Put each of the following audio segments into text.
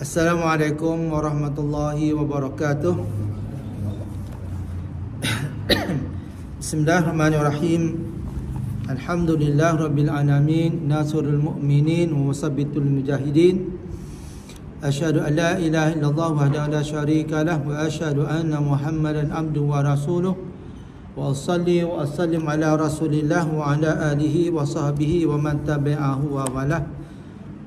Assalamualaikum warahmatullahi wabarakatuh. Bismillahirrahmanirrahim. Alhamdulillah rabbil alamin, nasirul mu'minin wa musabbitul mujahidin. Asyhadu an la ilaha illallah wahdahu la syarika lah wa asyhadu anna Muhammadan abduhu wa rasuluh. Wa usalli wa usallim ala Rasulillah wa ala alihi wa sahbihi wa man tabi'ahu wa walah.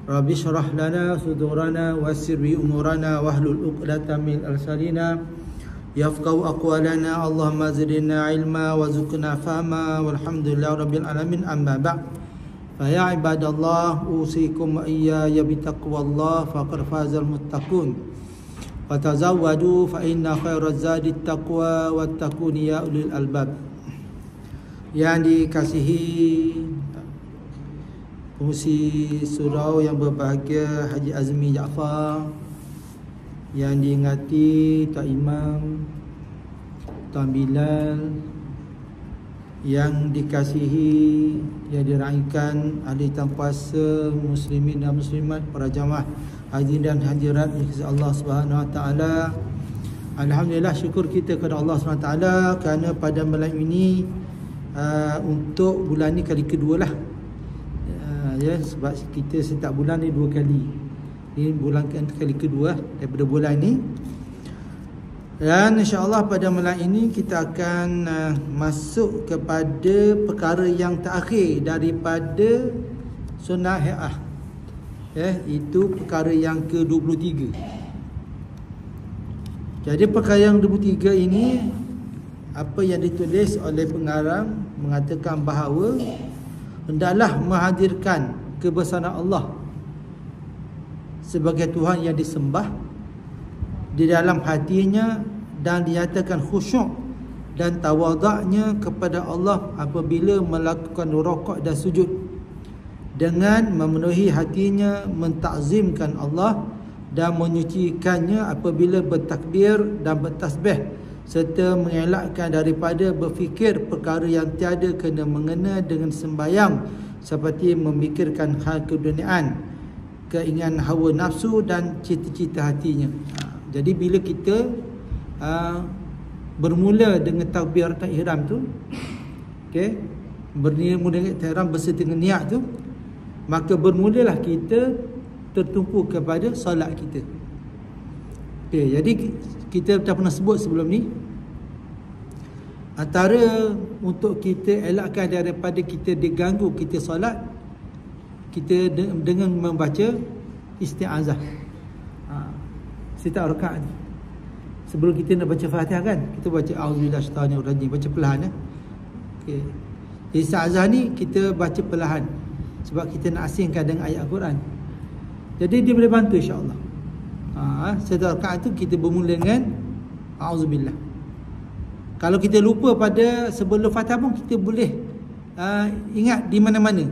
Rabbi syrah lana sudurana wassir bi umurana wahlul 'uqdatam min lisanina yafqahu aqwalana. Allahumma zidna ilma warzuqna fahma walhamdulillahi rabbil alamin. Amma ba'd. Fa ya ibadallah usikum wa iyaya bi taqwallah faqad fazal muttaqun. Fatazawwadu fa inna khairaz zadi taqwa wattaqun ya ulil albab. Yang dikasihi pengurusi surau yang berbahagia Haji Azmi Jaafar, yang diingati Tuan Imam, Tuan Bilal, yang dikasihi, yang diraikan ahli tanpuasa muslimin dan muslimat, para jamaah haji dan hadirat dikasihi Allah Subhanahu Wa Taala. Alhamdulillah, syukur kita kepada Allah Subhanahu Wa Taala kerana pada malam ini untuk bulan ni kali kedua lah. Ya, sebab kita setiap bulan ni 2 kali. Ini bulan kali kedua daripada bulan ni. Dan insya-Allah pada malam ini kita akan masuk kepada perkara yang terakhir daripada sunnah hai'ah. Ya, itu perkara yang ke-23. Jadi perkara yang 23 ini, apa yang ditulis oleh pengarang mengatakan bahawa hendaklah menghadirkan kebesaran Allah sebagai Tuhan yang disembah di dalam hatinya dan dinyatakan khusyuk dan tawaduknya kepada Allah apabila melakukan rukuk dan sujud, dengan memenuhi hatinya mentakzimkan Allah dan menyucikannya apabila bertakbir dan bertasbih, serta mengelakkan daripada berfikir perkara yang tiada kena mengena dengan sembahyang, seperti memikirkan hal keduniaan, keinginan hawa nafsu dan cita-cita hatinya. Jadi bila kita bermula dengan takbiratul ihram tu, okey, bermula dengan ihram berserta dengan niat tu, maka bermulalah kita tertumpu kepada solat kita. Okey, jadi kita dah pernah sebut sebelum ni, antara untuk kita elakkan daripada kita diganggu kita solat, kita dengan membaca isti'azah. Setiap rakaat ni, sebelum kita nak baca Fatihah kan, kita baca auzubillahi minasyaitanir rajim, baca perlahan ya. Okey. Isti'azah ni kita baca perlahan sebab kita nak asingkan dengan ayat Al-Quran. Jadi dia boleh bantu insya-Allah. Setiap rakaat tu kita bermula dengan auzubillah. Kalau kita lupa pada sebelum Fatihah pun kita boleh ingat di mana-mana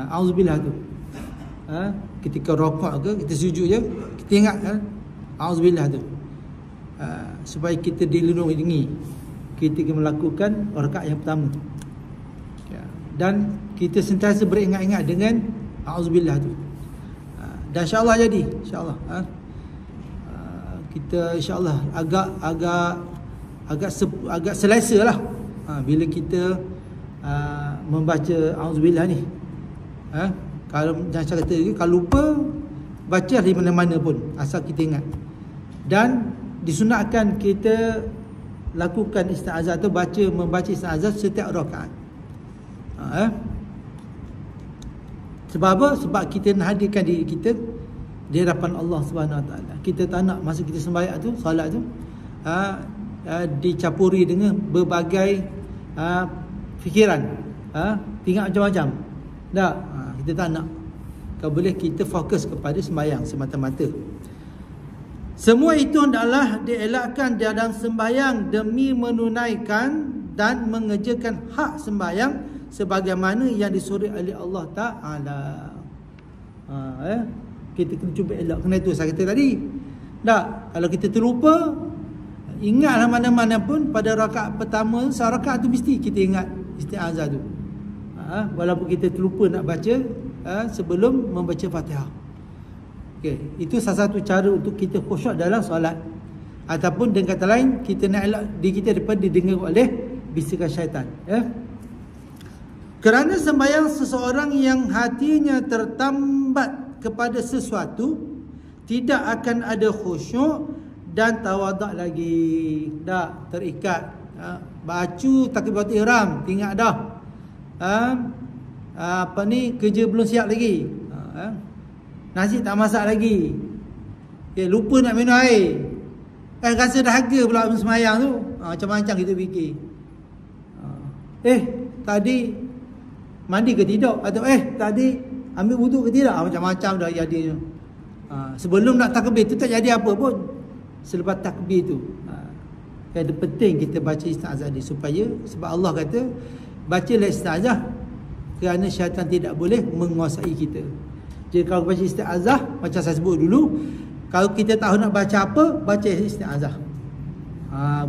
auzubillah tu. Ketika rukuk ke, kita sujud je, kita ingat auzubillah tu. Supaya kita dilindungi ketika melakukan rakaat yang pertama. Dan kita sentiasa beringat-ingat dengan auzubillah tu. Dan insya-Allah jadi, insya-Allah. Kita insya-Allah agak selesa lah bila kita membaca auzubillah ni. Kalau macam kata kalau lupa, baca di mana-mana pun asal kita ingat. Dan disunatkan kita lakukan isti'azah tu, membaca isti'azah setiap rakaat. Sebab apa? Sebab kita nak hadirkan diri kita di hadapan Allah Subhanahu Wa Taala. Kita tak nak masa kita sembahyang tu, solat tu, dicampuri dengan berbagai fikiran, tinggal macam-macam. Tak, kita tak nak. Kalau boleh kita fokus kepada sembahyang semata-mata. Semua itu adalah dielakkan dalam sembahyang demi menunaikan dan mengerjakan hak sembahyang sebagaimana yang disuruh oleh Allah Ta'ala. Kita kena cuba elak. Kena itu saya kata tadi. Tak, kalau kita terlupa, ingatlah mana-mana pun pada rakaat pertama, rakaat tu mesti kita ingat isti'azah tu. Walaupun kita terlupa nak baca sebelum membaca Fatihah. Okey, itu salah satu cara untuk kita khusyuk dalam solat. Ataupun dengan kata lain, kita nak elak diri kita daripada didengar oleh bisikan syaitan, ya. Kerana sembahyang seseorang yang hatinya tertambat kepada sesuatu, tidak akan ada khusyuk dan tawaduk lagi. Dah terikat. Baca takbiratul ihram, ingat dah. Kerja belum siap lagi. Nasi tak masak lagi. Lupa nak minum air. Rasa dahaga pula sembahyang tu. Macam-macam kita fikir. Tadi mandi ke tidak? Atau tadi ambil wuduk ke tidak? Macam-macam dah jadinya. Sebelum nak takbir tu tak jadi apa pun. Selepas takbir tu. Yang penting kita baca isti'azah ni supaya, sebab Allah kata bacalah isti'azah kerana syaitan tidak boleh menguasai kita. Jadi kalau baca isti'azah, macam saya sebut dulu, kalau kita tahu nak baca apa, baca isti'azah.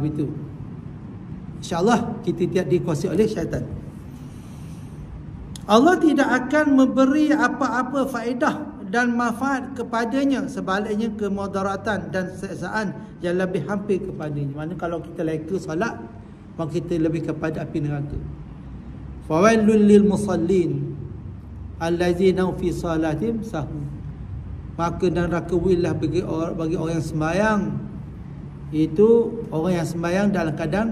Begitu. InsyaAllah kita tidak dikuasai oleh syaitan. Allah tidak akan memberi apa-apa faedah dan manfaat kepadanya, sebaliknya kemudaratan dan siksaan yang lebih hampir kepadanya. Mana kalau kita leka solat, maka kita lebih kepada api neraka. Fawailul lil musallin allazina fi salatihim sahun. Maka neraka willah bagi orang yang sembahyang. Itu orang yang sembahyang dalam keadaan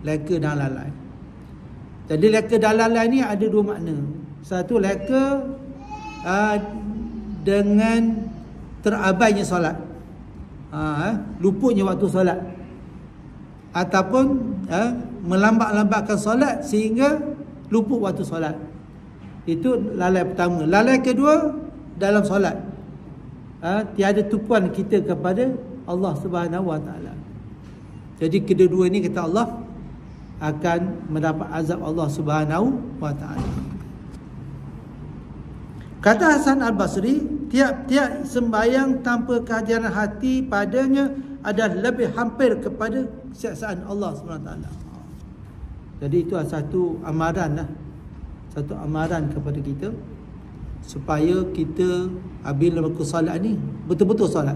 leka dan lalai. Jadi leka dan lalai ni ada dua makna. Satu, leka dengan terabainya solat, luputnya waktu solat, ataupun melambat-lambatkan solat sehingga luput waktu solat. Itu lalai pertama. Lalai kedua, dalam solat tiada tumpuan kita kepada Allah Subhanahu Wa Taala. Jadi kedua-dua ini kata Allah akan mendapat azab Allah Subhanahu Wa Taala. Kata Hasan Al-Basri, tiap-tiap sembahyang tanpa kehadiran hati padanya adalah lebih hampir kepada siksaan Allah SWT. Jadi itu satu amaran lah. Satu amaran kepada kita supaya kita bila berlaku solat ni betul-betul solat.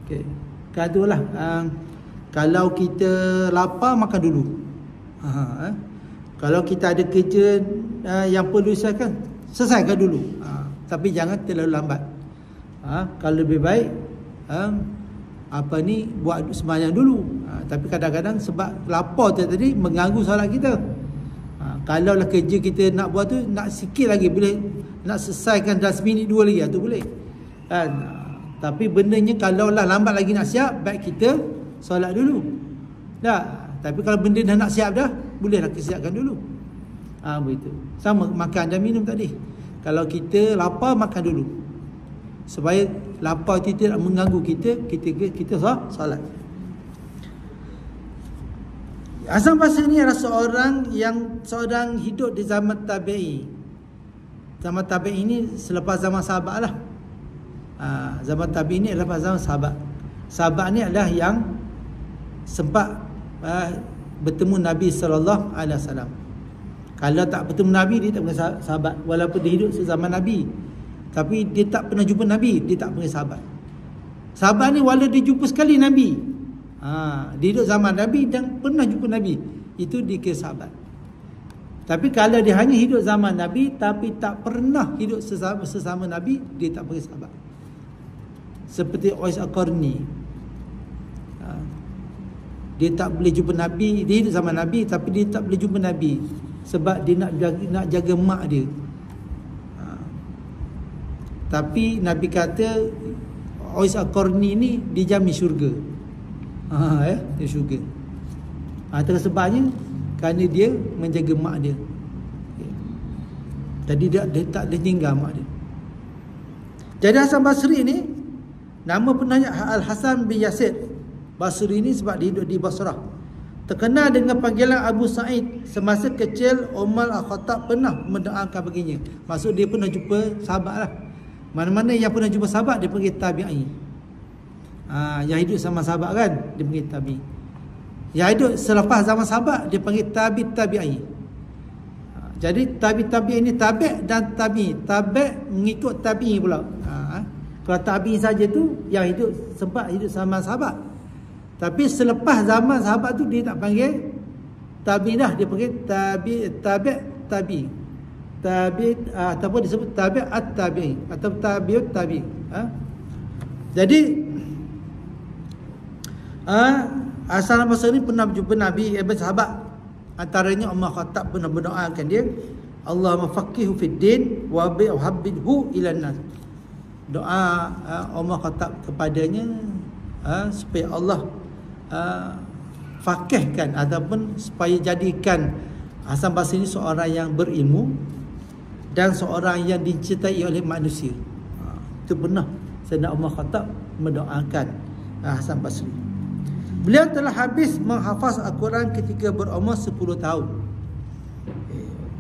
Okay. Kadulah kalau kita lapar, makan dulu. Kalau kita ada kerja yang perlu diselesaikan, selesaikan dulu. Tapi jangan terlalu lambat. Kalau lebih baik buat sembahyang dulu. Tapi kadang-kadang sebab lapar tadi mengganggu solat kita. Kalau lah kerja kita nak buat tu, nak sikit lagi boleh, nak selesaikan dalam seminit dua lagi, tu boleh. Tapi bendanya kalau lah lambat lagi nak siap, baik kita solat dulu. Tapi kalau benda dah nak siap dah, bolehlah kita siapkan dulu. Begitu. Sama makan dan minum tadi. Kalau kita lapar, makan dulu. Supaya lapar itu tidak mengganggu kita solat. Hasan Basri ni adalah seorang hidup di zaman tabi'i. Zaman tabi'i ini selepas zaman sahabat lah. Zaman tabi'i ini adalah zaman sahabat. Sahabat ni adalah yang sempat bertemu Nabi SAW. Kalau tak bertemu Nabi, dia tak punya sahabat. Walaupun dia hidup sezaman Nabi, tapi dia tak pernah jumpa Nabi, dia tak punya sahabat. Sahabat ni walau dia jumpa sekali Nabi, dia hidup zaman Nabi dan pernah jumpa Nabi, itu dikira sahabat. Tapi kalau dia hanya hidup zaman Nabi tapi tak pernah hidup sesama Nabi, dia tak panggil sahabat. Seperti Uwais Al-Qarni, dia tak boleh jumpa Nabi, dia hidup zaman Nabi tapi dia tak boleh jumpa Nabi sebab dia nak jaga mak dia. Tapi Nabi kata Uwais Al-Qarni ni dijamin syurga. Dia syurga. Sebabnya kerana dia menjaga mak dia. Jadi dia tak boleh tinggal mak dia. Jadi Hasan Basri ni, nama penanya Al-Hasan bin Yazid Basri ni sebab dia hidup di Basrah. Terkenal dengan panggilan Abu Sa'id. Semasa kecil, Umar Al-Khattab pernah mendoakan baginya. Maksud dia pernah jumpa sahabat lah. Mana-mana yang pernah jumpa sahabat, dia panggil tabi'i. Yang hidup sama sahabat kan, dia panggil tabi'i. Yang hidup selepas zaman sahabat, dia panggil tabi'i. Jadi tabi'i ini tabi' dan tabi'i. Tabi' mengikut tabi'i pula. Kalau tabi'in saja tu yang hidup sempat hidup zaman sahabat. Tapi selepas zaman sahabat tu dia tak panggil tabi'in dah, dia panggil tabi' ataupun disebut tabi'at tabi'in atau tabi'ut tabi'in. Jadi Hasan al-Basri ni pernah berjumpa Nabi sahabat. Antaranya Umar Khattab pernah berdoakan dia, Allahumma faqihu fid din wa habibhu ilan nas. Doa Umar Khattab kepadanya supaya Allah faqihkan ataupun supaya jadikan Hasan Basri ini seorang yang berilmu dan seorang yang dicintai oleh manusia. Itu pernah Sayyidina Umar Khattab mendoakan Hasan Basri. Beliau telah habis menghafaz Al-Quran ketika berumur 10 tahun.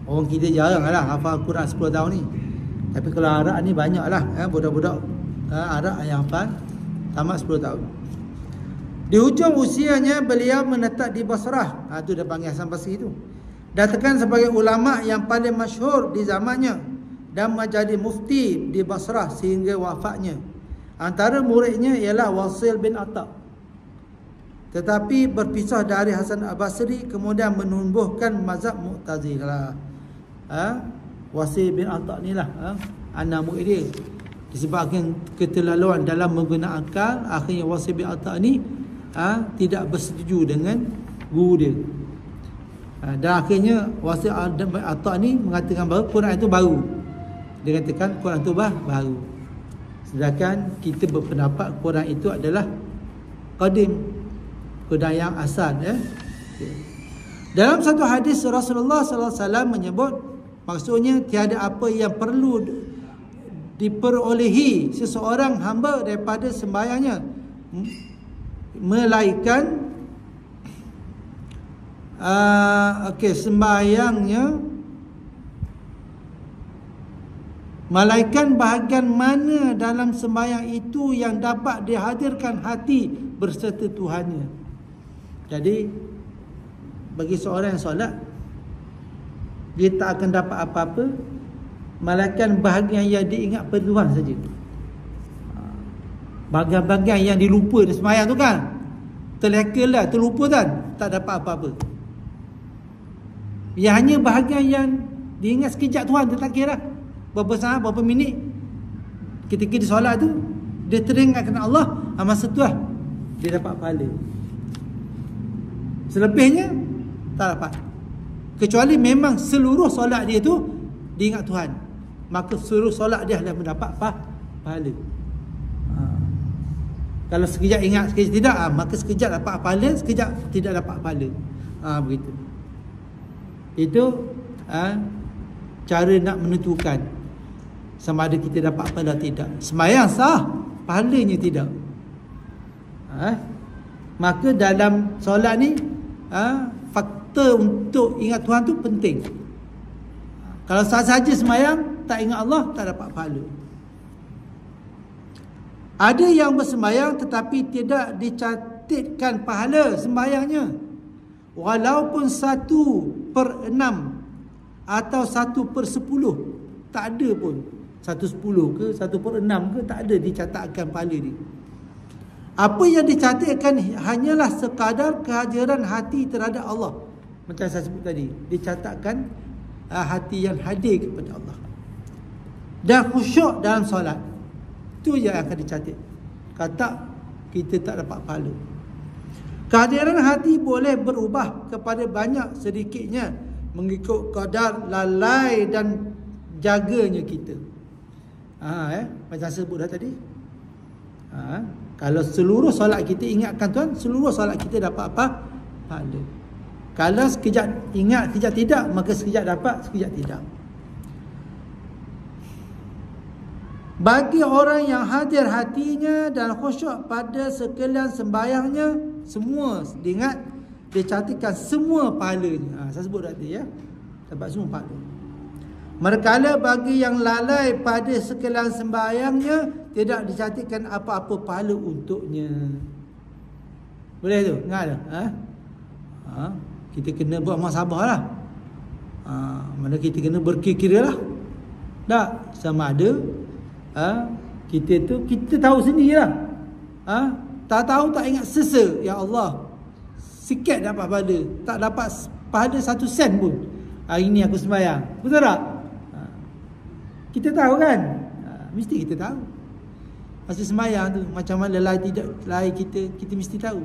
Orang kita jarang lah hafal Al-Quran 10 tahun ni. Tapi kalau Arab ni banyak lah budak-budak Arab yang hafal tamat 10 tahun. Di hujung usianya beliau menetap di Basrah. Itu dia panggil Hasan Basri tu. Dikatakan sebagai ulama yang paling masyhur di zamannya dan menjadi mufti di Basrah sehingga wafatnya. Antara muridnya ialah Wasil bin Atta. Tetapi berpisah dari Hasan al-Basri kemudian menumbuhkan mazhab Mu'tazilah. Wasil bin Atta ni lah anak murid dia. Disebabkan keterlaluan dalam menggunakan akal, akhirnya Wasil bin Atta ni tidak bersetuju dengan guru dia. Dan akhirnya Wasil bin Atta ni mengatakan bahawa Quran itu baru. Dia katakan Quran itu baru. Sedangkan kita berpendapat Quran itu adalah qadim, Quran yang asal. Dalam satu hadis Rasulullah SAW menyebut, maksudnya tiada apa yang perlu diperolehi seseorang hamba daripada sembahyangnya melainkan malaikat bahagian mana dalam sembahyang itu yang dapat dihadirkan hati berserta Tuhannya. Jadi bagi seorang yang solat, dia tak akan dapat apa-apa malaikat bahagian yang diingat pada Tuhan saja. Bahagian-bahagian yang dilupa dalam sembahyang tu kan, terlekalah, terlupa kan, tak dapat apa-apa. Yang hanya bahagian yang diingat sekejap Tuhan, dia tak kira berapa saat, berapa minit. Ketika dia solat tu, dia teringatkan Allah, masa tu lah dia dapat pahala. Selebihnya tak dapat. Kecuali memang seluruh solat dia tu diingat Tuhan, maka seluruh solat dia dah mendapat pahala. Kalau sekejap ingat, sekejap tidak, maka sekejap dapat pahala, sekejap tidak dapat pahala. Begitu. Itu cara nak menentukan sama ada kita dapat pahala atau tidak. Sembahyang sah, pahalanya tidak. Maka dalam solat ni faktor untuk ingat Tuhan tu penting. Kalau sahaja sembahyang tak ingat Allah, tak dapat pahala. Ada yang bersembahyang tetapi tidak dicatatkan pahala sembahyangnya, walaupun 1/6 atau 1/10, tak ada pun 1/10 ke 1/6 ke, tak ada dicatatkan pahala dia. Apa yang dicatatkan hanyalah sekadar kehadiran hati terhadap Allah. Macam saya sebut tadi, dicatatkan hati yang hadir kepada Allah dan khusyuk dalam solat. Itu yang akan dicatat. Kata kita tak dapat pahala. Kehadiran hati boleh berubah kepada banyak sedikitnya mengikut kadar lalai dan jaganya kita. Macam saya sebut dah tadi. Kalau seluruh solat kita ingatkan Tuhan, seluruh solat kita dapat apa? Pahala. Kalau sekejap ingat, sekejap tidak, maka sekejap dapat, sekejap tidak. Bagi orang yang hadir hatinya dan khusyuk pada sekalian sembahyangnya, semua diingat, dicatatkan semua pahalanya. Saya sebut tadi ya. Dapat semua pahala. Manakala bagi yang lalai pada sekalian sembahyangnya, tidak dicatatkan apa-apa pahala untuknya. Boleh tu? Ingat tak? Kita kena buat muhasabah lah. Mana kita kena berkira lah. Tak? Sama ada Kita tahu sendirilah. Tak tahu tak ingat sesa. Ya Allah, sikit dapat pahala, tak dapat pahala 1 sen pun. Hari ni aku sembahyang. Betul tak? Kita tahu kan? Mesti kita tahu. Masa sembahyang tu macam mana lalai kita mesti tahu.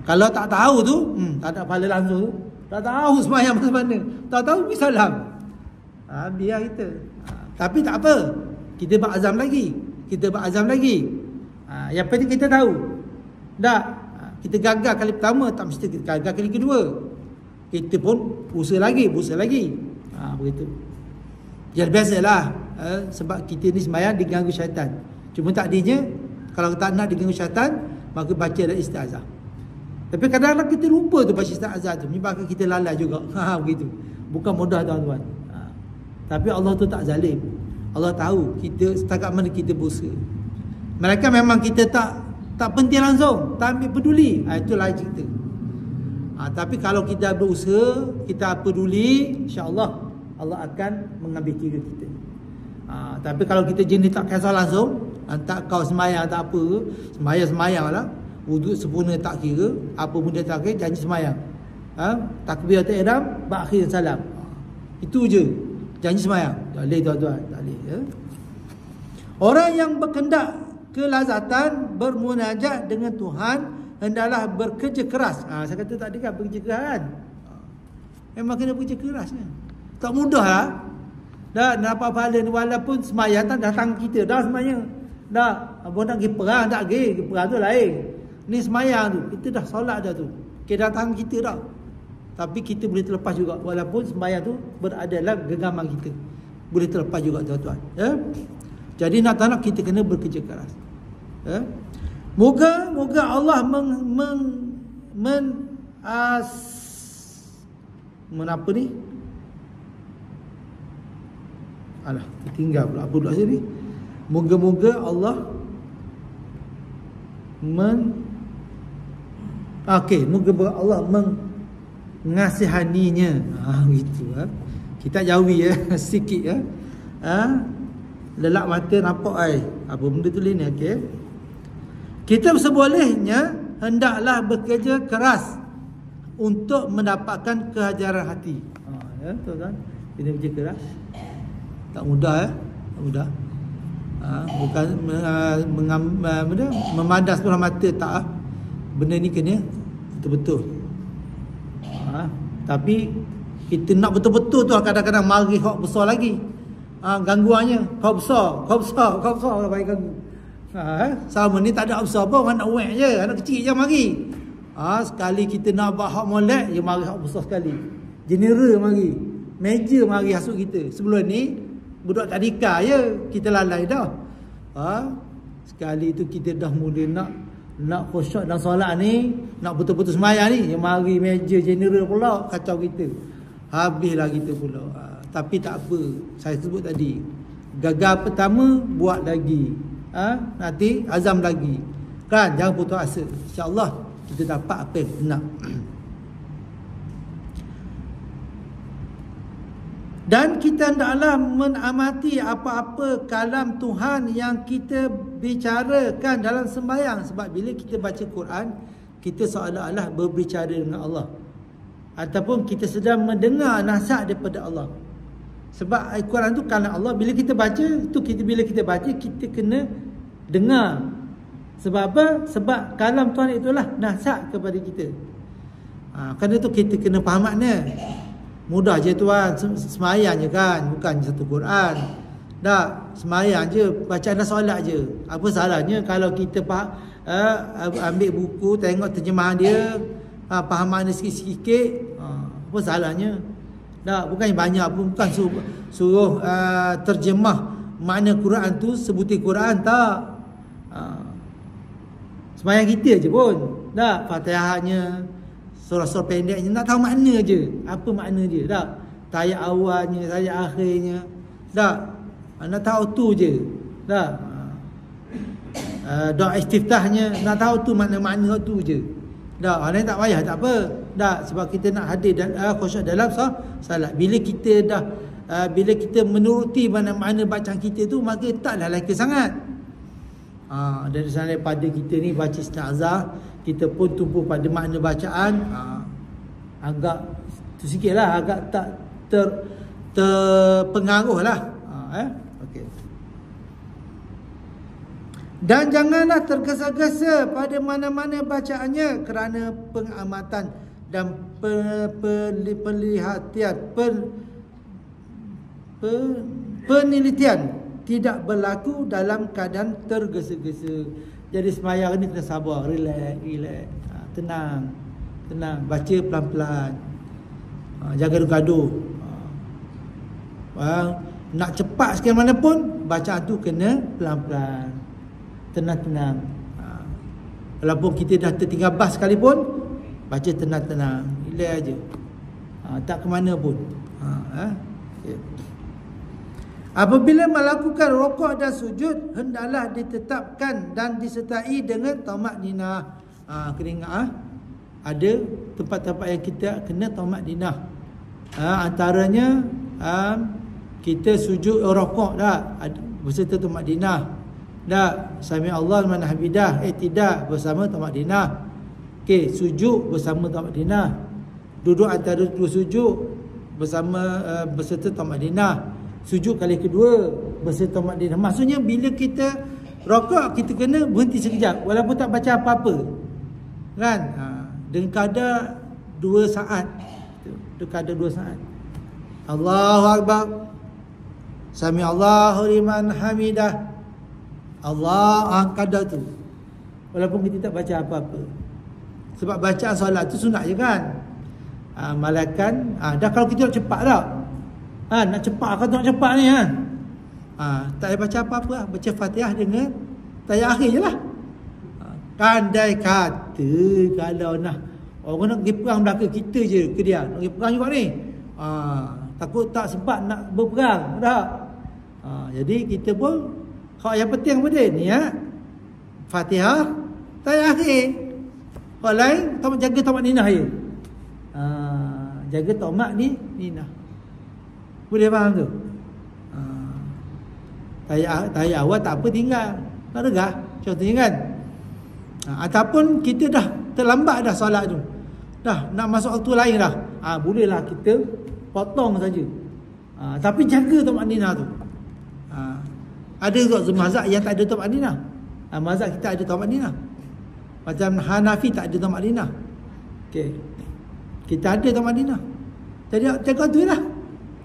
Kalau tak tahu tu, tak ada pahala langsung tu. Tak tahu sembahyang macam mana, tak tahu pergi salam. Biar kita. Tapi tak apa, kita berazam lagi. Yang penting kita tahu. Tak, kita gagal kali pertama, tak mesti kita gagal kali kedua. Kita pun usaha lagi. Begitu. Jadi biasalah, sebab kita ni sembahyang diganggu syaitan. Cuma takdirnya, kalau tak nak diganggu syaitan, maka baca dan istiazah. Tapi kadang-kadang kita lupa tu baca istiazah tu, menyebabkan kita lalai juga. Begitu. Bukan mudah tuan-tuan. Tapi Allah tu tak zalim. Allah tahu kita setakat mana kita berusaha. Mereka memang kita tak penting langsung, tak ambil peduli. Itu lain cerita. Tapi kalau kita berusaha, kita peduli, insya-Allah Allah akan mengambil kira kita. Tapi kalau kita jenis tak kisah langsung, tak kau sembahyang tak apa, sembahyang lah, wuduk sempurna tak kira, apa benda tak kira, janji sembahyang. Takbiratul ihram, berakhir salam. Itu je. Janji sembahyang. Tak boleh tuan-tuan, tak boleh ya. Orang yang berkendak kelazatan bermunajat dengan Tuhan hendaklah bekerja keras. Saya kata tadi kan bekerja keras kan. Memang kena bekerja keras kan. Tak mudah lah. Dah dapat pahala ni walaupun sembahyang tak datang kita dah sembahyang. Dah abang nak pergi perang tak pergi perang tu lain. Ni sembahyang tu kita dah solat dah tu. Kita datang kita dah. Tapi kita boleh terlepas juga walaupun sembahyang tu berada dalam genggaman kita. Boleh terlepas juga tuan-tuan ya. Jadi nak tak nak kita kena bekerja keras ya. Moga Allah apa ni? Alah, tertinggal pula apa duduk sini. Moga-moga Allah moga Allah mengasihaninya. Gitu kita jauhi ya sikit ya. Lelak mata nampak apa benda tulis ni okey. Kita sebolehnya hendaklah bekerja keras untuk mendapatkan kehajaran hati. Ya tuan-tuan, kita bekerja keras. Tak mudah tak mudah. Bukan memandang sebelah mata tak. Benda ni kena betul-betul. Tapi kita nak betul-betul tu kadang-kadang mari hak besar lagi. Gangguannya hak besar lah bagi ganggu. Sama ni tak ada hak besar pun, anak wek je, anak kecil je mari. Sekali kita nak buat hak molek, dia mari hak besar sekali. General mari, meja mari hasut kita. Sebelum ni budak tadika je, kita lalai dah. Sekali tu kita dah mula nak khusyuk dalam solat ni, nak betul-betul sembahyang ni, dia mari meja general pula kacau kita. Habislah kita pula. Tapi tak apa, saya sebut tadi, gagal pertama buat lagi. Nanti azam lagi. Kan, jangan putus asa. Insya-Allah kita dapat apa yang nak. Dan kita hendaklah mengamati apa-apa kalam Tuhan yang kita bicarakan dalam sembahyang. Sebab bila kita baca Quran, kita seolah-olah berbicara dengan Allah. Ataupun kita sedang mendengar nasihat daripada Allah. Sebab Al-Quran tu kalam Allah. Bila kita baca, kita kena dengar. Sebab apa? Sebab kalam Tuhan itulah nasihat kepada kita. Kerana tu kita kena faham makna. Mudah je tuan, semayang je kan, bukan satu Quran. Tak, semayang je, bacaan dah solat je. Apa salahnya kalau kita ambil buku, tengok terjemahan dia, faham makna sikit-sikit, apa salahnya? Tak, bukan banyak pun, bukan suruh terjemah makna Quran tu sebuti Quran, tak. Semayang kita je pun, tak, Fatihahnya, surah-surah pendeknya, nak tahu makna je. Apa makna dia, tak? Ayat awalnya, ayat akhirnya, tak? Nak tahu tu je, tak? Doa istiftahnya, nak tahu tu makna-makna tu je. Tak, orang tak payah, tak apa. Tak, sebab kita nak hadir dan khusyuk dalam salat. Bila kita dah bila kita menuruti mana-mana bacaan kita tu, maka taklah lelaki sangat. Dari sana daripada kita ni baca isti'azah, kita pun tumpu pada makna bacaan, agak tu sikit lah, agak tak terpengaruh lah. Okay. Dan janganlah tergesa-gesa pada mana-mana bacaannya, kerana pengamatan dan penelitian tidak berlaku dalam keadaan tergesa-gesa. Jadi sembahyang ni kena sabar, relax, tenang, baca pelan-pelan, jangan gaduh. Nak cepat sekali mana pun, bacaan tu kena pelan-pelan, tenang-tenang. Walaupun kita dah tertinggal bas sekalipun, baca tenang-tenang, relax aja, tak ke mana pun. Okay. Apabila melakukan rukuk dan sujud, hendaklah ditetapkan dan disertai dengan tamakninah. Kena ingat, ada tempat-tempat yang kita kena tamakninah. Antaranya kita sujud rukuk dah berserta tamakninah. Dah sami Allah liman hamidah, tidak bersama tamakninah. Okey, sujud bersama tamakninah. Duduk antara dua sujud bersama berserta tamakninah. Sujud kali kedua berserta tamakninah. Maksudnya bila kita rukuk, kita kena berhenti sekejap walaupun tak baca apa-apa, kan? Dengan kadar 2 saat. Dengan kadar 2 saat. Allahu Akbar, sami Allahu liman hamidah, Allah, kadar tu walaupun kita tak baca apa-apa. Sebab bacaan solat tu sunat je kan. Malakan dah kalau kita nak cepat dah, nak cepat kan, nak cepat ni kan, tak payah baca apa-apa lah. Baca Fatihah dengan tayar akhir je lah. Pandai kata kalau nak orang nak pergi perang belakang kita je ke dia nak pergi perang juga ni, takut tak sempat nak berperang dah. Jadi kita pun yang penting apa dia ni, Fatihah tayar akhir. Orang lain jaga tamakninah je, jaga tamakninah. Boleh faham tu? Tayar awal tak apa, tinggal tak regah contohnya kan. Ataupun kita dah terlambat dah solat tu, dah nak masuk waktu lain dah, bolehlah kita potong saja, tapi jaga tamakninah tu. Ada juga mazhab yang tak ada tamakninah. Mazhab kita ada tamakninah. Macam Hanafi tak ada tamakninah. Okey, kita ada tamakninah. Jadi jaga tu lah.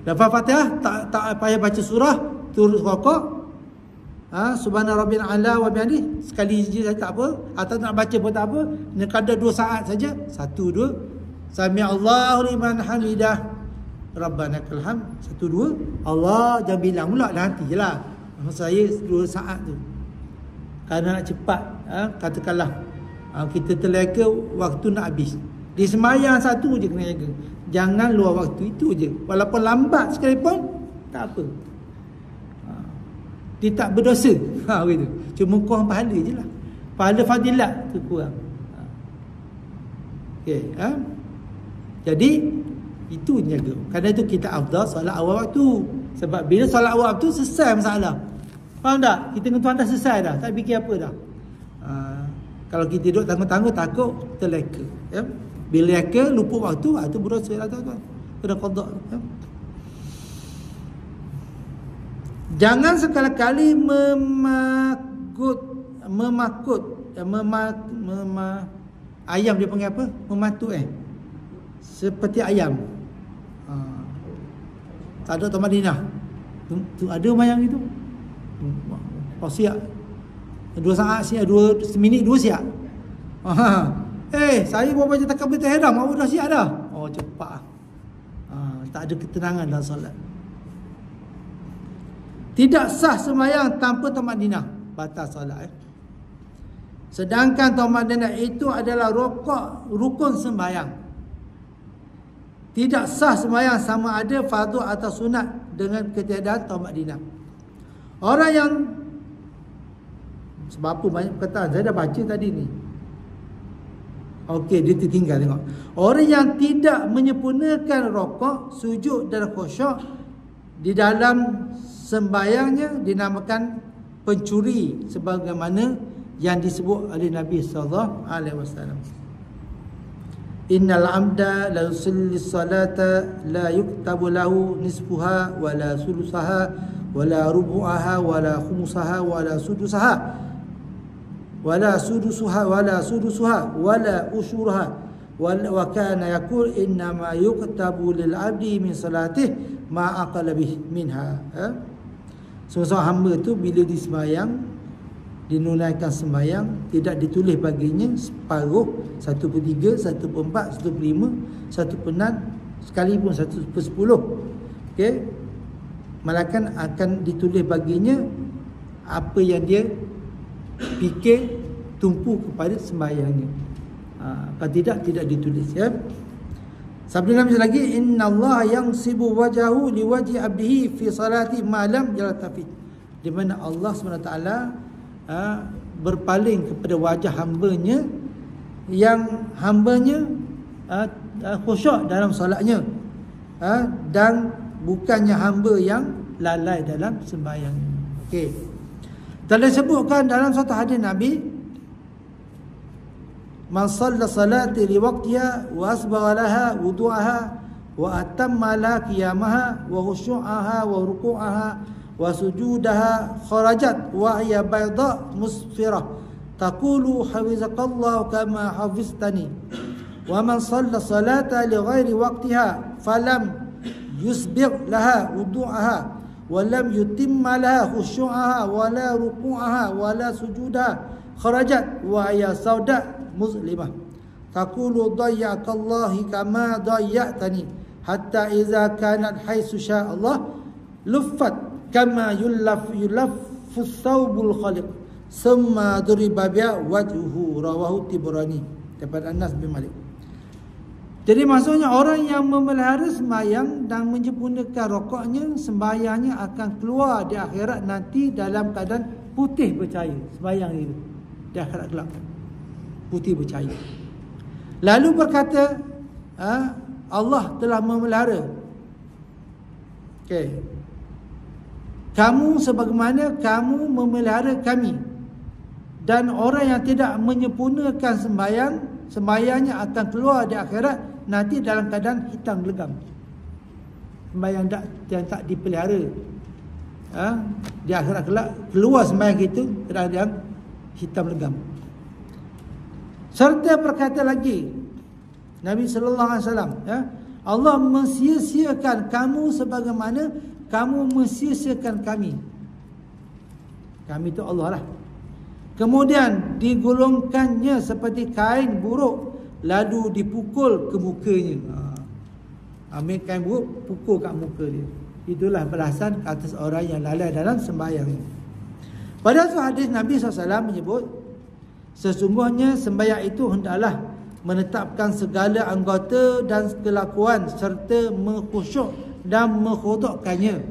Lafaz Fatihah tak payah baca surah, turut rukuk. Subhana rabbil a'la wa bihamdi sekali je tak apa, atau nak baca pun tak apa, kena kadar 2 saat saja. 1 2 sami Allahu liman hamidah rabbana lakal hamd. 1 2 Allah, jangan bilang pula nanti jelah. Maksud saya 2 saat tu. Kerana nak cepat, katakanlah kita terleka waktu nak habis, di sembahyang 1 je kena jaga. Jangan luar waktu itu je. Walaupun lambat sekalipun tak apa. Dia tak berdosa. Begitu. Cuma kurang pahala je lah. Pahala fadilat tu kurang. Okey, jadi itu jaga. Kerana itu kita afdal solat awal waktu. Sebab bila solat awal waktu selesai masalah. Faham tak? Kita dengan Tuhan dah selesai dah. Tak fikir apa dah. Kalau kita duduk tangguh-tangguh, takut terleka. Ya? Bila leka, lupa waktu, itu berdosa lah tuan-tuan. Kena qada. Ya? Jangan sekali-kali ayam dia panggil apa? Mematut seperti ayam. Tak ada tamakninah. Tu ada mayang itu. Siap. 2 saat siap, 2 minit 2 siap. Saya baru baca takbiratul ihram, awak dah siap dah. Cepat. Tak ada ketenangan dalam solat. Tidak sah sembahyang tanpa tamakninah, batal solat. Sedangkan tamakninah itu adalah rukun sembahyang. Tidak sah sembahyang sama ada fardu atau sunat dengan ketiadaan tamakninah. Orang yang, sebab apa banyak perkataan saya dah baca tadi ni. Okey, dia tertinggal tengok. Orang yang tidak menyempurnakan rukuk, sujud dan khusyuk di dalam sembahyangnya dinamakan pencuri sebagaimana yang disebut oleh Nabi sallallahu alaihi wasallam. Innal 'abda la yusalli salata la yuktabu lahu nisfuha wala sulusaha wala rubu'aha wala khumusaha wala sudusaha wala sudusuha wala usyuraha wa kana yaqul inna ma yuktabu lil 'abdi min salatih ma aqala bih minha. Seorang hamba tu bila disembayang, dinunaikan sembahyang, tidak ditulis baginya separuh, 1/3, 1/4, 1/5, 1/6, sekalipun 1/10. Okey. Malaikat akan ditulis baginya apa yang dia fikir tumpu kepada sembahyangnya. Kalau tidak ditulis, ya. Sabda Nabi lagi, innallaha yansibu wajahu liwajhi abdihi fi salati ma lam yaltafit. Di mana Allah SWT berpaling kepada wajah hambanya yang hambanya khusyuk dalam solatnya, dan bukannya hamba yang lalai dalam sembahyangnya. Okey. Telah disebutkan dalam satu hadis Nabi, man shalla salati li waqtiha wa asbagha laha wudu'aha wa atamma la qiyamaha wa khusyu'aha wa ruku'aha wa sujudaha kharajat wa hiya bayda musfirah taqulu hafizakallahu kama hafiztani wa man shalla salata li ghairi waqtiha falam yusbigh laha wudu'aha wa lam yutimma laha khusyu'aha wa la ruku'aha wa la sujudaha kharajat wa hiya sauda muslimah taqulu dayya'akallahi kama dayya'tani hatta idza kanat haitsu syaa Allah luffat kama yulaffu thawbul khaliq summa duriba bi'a wajhuhu rawahu Tibrani daripada Anas bin Malik. Jadi maksudnya orang yang memelihara sembahyang dan menyempurnakan rokoknya, sembahyangnya akan keluar di akhirat nanti dalam keadaan putih bercahaya. Sembahyang itu di akhirat kelak putih bercahaya. Lalu berkata, Allah telah memelihara, okey, kamu sebagaimana kamu memelihara kami, dan orang yang tidak menyempurnakan sembahyangnya akan keluar di akhirat nanti dalam keadaan hitam legam. Sembahyang yang tak dipelihara, di akhirat kelak keluar sembahyang itu keadaan hitam legam. Serta berkata lagi Nabi sallallahu alaihi wasallam, Allah mensia-siakan kamu sebagaimana kamu mensia-siakan kami. Kami itu Allah lah. Kemudian digolongkannya seperti kain buruk lalu dipukul ke mukanya. Ambil kain buruk, pukul kat muka dia. Itulah balasan atas orang yang lalai dalam sembahyang. Pada satu hadis Nabi SAW menyebut, sesungguhnya sembahyang itu hendaklah menetapkan segala anggota dan kelakuan serta mengkhusyuk dan mengkhudukkannya.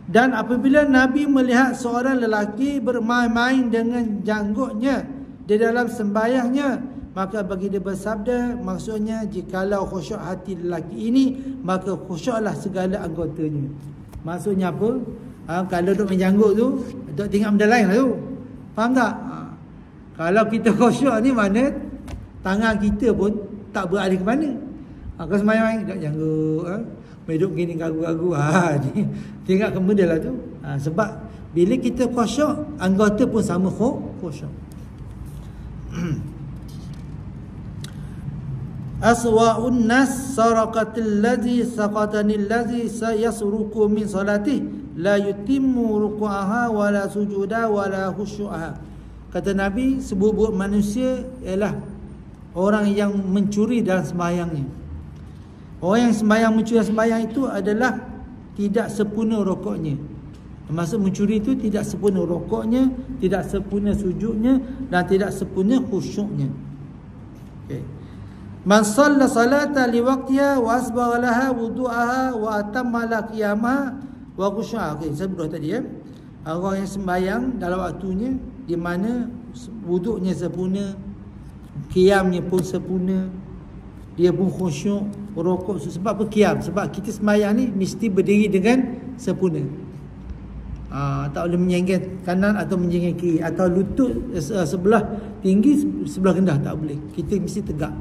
Dan apabila Nabi melihat seorang lelaki bermain-main dengan janggutnya di dalam sembahyangnya, maka bagi dia bersabda, maksudnya jikalau khusyuk hati lelaki ini, maka khusyuklah segala anggotanya. Maksudnya apa? Kalau duduk main janggut tu, duduk tengok benda lain lah tu. Faham tak? Kalau kita khusyuk ni mana tangan kita pun tak beralih ke mana. Kalau sembahyang duduk janggut, hidup gini gagu-gagu, tengok ke benda lah tu. Sebab bila kita khusyuk, anggota pun sama khusyuk. Aswa'un nas saraqatil ladzi saqatanil ladzi sayasruku min salati la yutimmu ruku'aha wala sujuda wala khusyu'aha. Kata Nabi, seburuk-buruk manusia ialah orang yang mencuri dalam sembahyangnya. Orang yang mencuri sembahyang itu adalah tidak sempurna rokoknya. Maksud mencuri itu tidak sempurna rokoknya, tidak sempurna sujudnya, dan tidak sempurna khusyuknya. Okay. Man shalla salata li waqtiha wa asbagha laha wudu'aha wa atamma la qiyamaha wa khusyu'aha. Okey, saya berdoa tadi ya. Orang yang sembahyang dalam waktunya, di mana wuduknya sempurna, qiyamnya pun sempurna, dia pun khusyuk, rokok. Sebab apa? Qiyam. Sebab kita sembahyang ni mesti berdiri dengan sempurna. Tak boleh menyengget kanan atau menyengget kiri, atau lutut sebelah tinggi, sebelah rendah, tak boleh. Kita mesti tegak.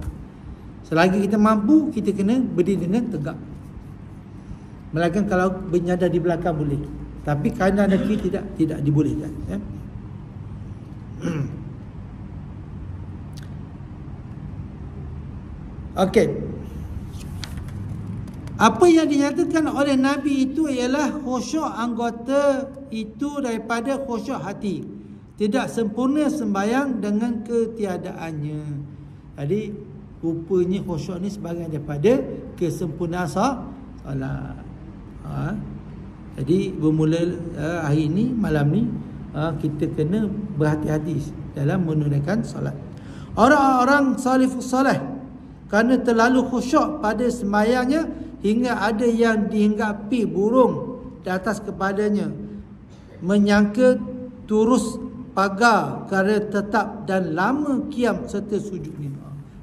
Selagi kita mampu, kita kena berdiri dengan tegak. Melainkan kalau bernyadar di belakang boleh, tapi kanan dan kiri tidak dibolehkan, ya. Okey. Apa yang dinyatakan oleh Nabi itu ialah khusyuk anggota itu daripada khusyuk hati. Tidak sempurna sembahyang dengan ketiadaannya. Jadi rupanya khusyuk ni sebahagian daripada kesempurnaan solat. Jadi bermula hari ni, malam ni, kita kena berhati-hati dalam menunaikan solat. Orang-orang salafus salih kerana terlalu khusyuk pada sembahyangnya hingga ada yang dihinggapi burung di atas kepadanya, menyangka turus pagar kerana tetap dan lama qiyam serta sujudnya.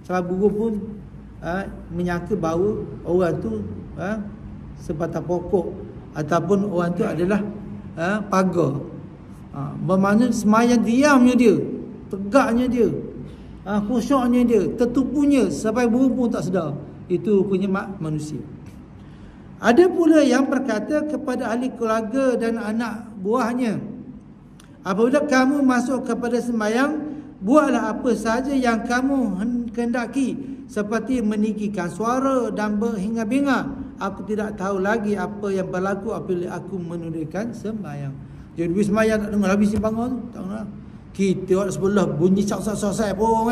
Sebab burung pun menyangka bahawa orang tu sebatang pokok ataupun orang tu adalah pagar. Bermakna sembahyang diamnya dia, tegaknya dia, khusyuknya dia, tertupunya sampai burung pun tak sedar. Itu punya manusia. Ada pula yang berkata kepada ahli keluarga dan anak buahnya, apabila kamu masuk kepada sembahyang, buatlah apa sahaja yang kamu kehendaki, seperti meninggikan suara dan berhingar-bingar. Aku tidak tahu lagi apa yang berlaku apabila aku menunaikan sembahyang. Jadi sembahyang tak dengar habis simpangan tu, tak dengar. Kita orang sebelah bunyi sak-sak pun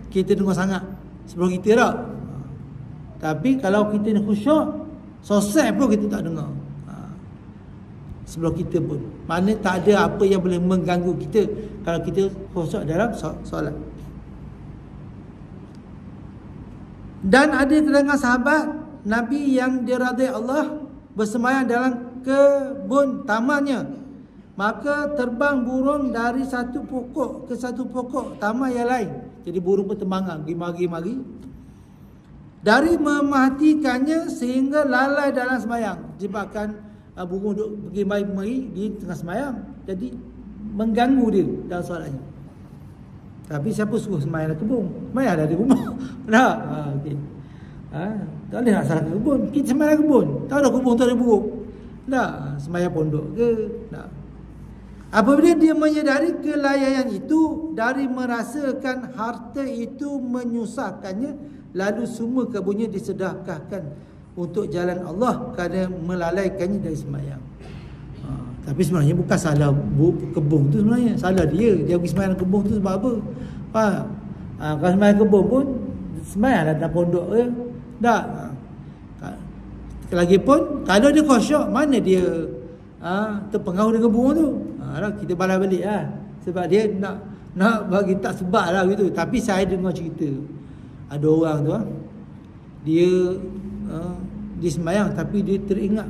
kita dengar sangat sebelah kita tak. Tapi kalau kita ni khusyuk, sosai pun kita tak dengar. Sebelah kita pun. Mana tak ada apa yang boleh mengganggu kita kalau kita khusyuk dalam solat. Dan ada kalangan sahabat Nabi yang diradai Allah bersembahyang dalam kebun tamannya, maka terbang burung dari satu pokok ke satu pokok taman yang lain. Jadi burung pun terbangang, mari dari mematikannya sehingga lalai dalam sembahyang. Sebabkan burung duduk pergi mari di tengah sembahyang, jadi mengganggu dia dalam solatnya. Tapi siapa suruh sembahyang dalam kebun? Sembahyang ada di rumah. Tak? Okey. Tak boleh nak salah kebun. Kita sembahyang dalam kebun. Tahu dah kebun tu ada burung. Tak? Sembahyang pondok ke? Tak. Apabila dia menyedari kelalaian itu dari merasakan harta itu menyusahkannya, lalu semua kebunnya disedekahkan untuk jalan Allah kerana melalaikannya dari sembahyang. Tapi sebenarnya bukan salah kebun tu, sebenarnya salah dia pergi sembahyang kebun tu sebab apa? Kalau sembahyang kebun pun sembahyang dalam pondok ke? Tak. Lagipun kalau dia khusyuk, mana dia terpengaruh dengan burung tu? Kita balas balik lah. Sebab dia nak bagi tak sebab lah gitu. Tapi saya dengar cerita, ada orang tu dia sembahyang tapi dia teringat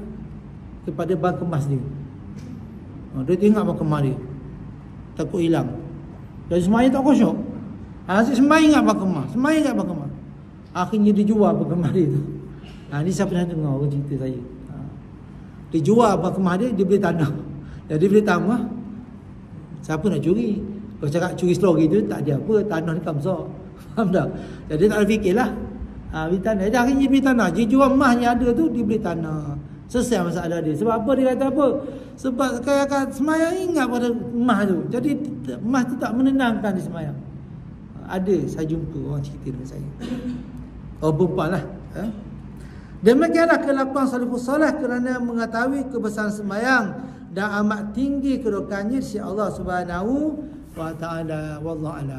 kepada bang kemas dia. Dia teringat bang kemas dia, takut hilang. Jadi sembahyang tak khusyuk. Sembahyang ingat bang kemas, sembahyang ingat bang kemas. Akhirnya dia jual bang kemas dia tu. Ni saya pernah dengar orang cerita saya. Dia jual bang kemas dia beli tanah. Jadi dia beli tanah, siapa nak curi? Kalau cakap curi selori tu tak ada apa, tanah ni kamsar. Faham tak? Jadi tak ada fikirlah. Beli tanah. Jadi akhirnya dia beli tanah. Dia jual emas yang ada tu, dia beli tanah. Selesai masalah dia. Sebab apa dia kata apa? Sebab kakak semayang ingat pada emas tu. Jadi emas tu tak menenangkan di semayang. Ada, saya jumpa orang cerita dengan saya. Perempuan lah. Demikianlah kelakuan salafus salih kerana mengetahui kebesaran sembahyang dan amat tinggi kedudukannya si Allah Subhanahu wa taala. Wallahu a'lam.